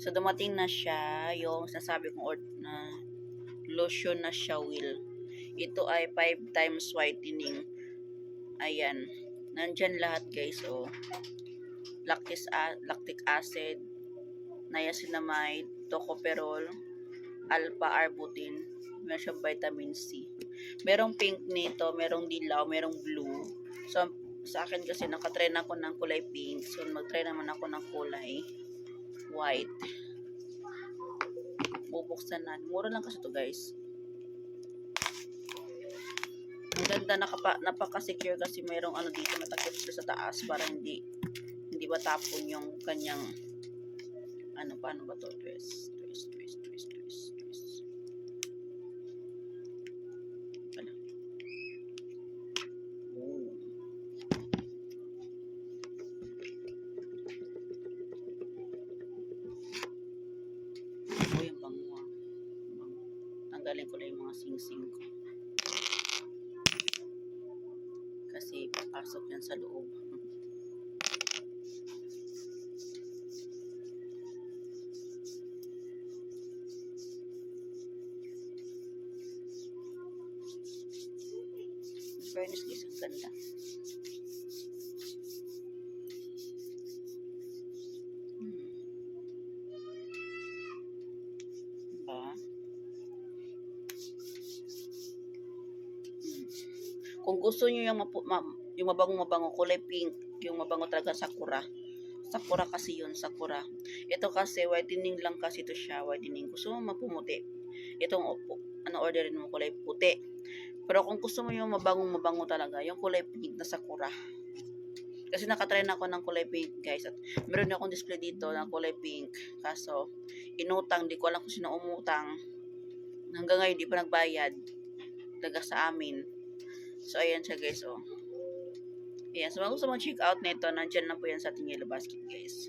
So, dumating na siya, yung sinasabi kong na lotion na Shawil. Ito ay 5 times whitening. Ayan. Nandyan lahat, guys. Oh. Lactic acid, niacinamide, tocopherol, alpha-arbutin, meron siyang vitamin C. Merong pink nito, merong dilaw, merong blue. So, sa akin kasi nakatry na ako ng kulay pink. So, mag-try naman ako ng kulay white. Bubuksan na. Mura lang kasi to, guys. Ang ganda, napaka-secure kasi merong ano dito, natakip sa taas para hindi matapon yung kanyang paano ba to? Twist. Wala. Oh. Yung bango. Tanggalin ko na yung mga sing-sing ko. Kasi papasok yan sa loob. Fairness guys, ang ganda. Diba? Kung gusto nyo yung mabango kulay pink, yung mabango talaga sakura. Sakura kasi yun, sakura. Ito kasi whitening lang kasi ito siya, whitening. Gusto mo mapumuti. Itong orderin mo kulay puti. Pero kung gusto mo yung mabango talaga, yung kulay pink na sakura. Kasi nakatry na ako ng kulay pink, guys. At meron na akong display dito ng kulay pink. Kaso, inutang, di ko alam kung sino umutang. Hanggang ngayon, di pa nagbayad. Talaga sa amin. So, ayan siya, guys, oh. Ayan, so, kung gusto mong check out nito, nandyan lang po yan sa ating yellow basket, guys.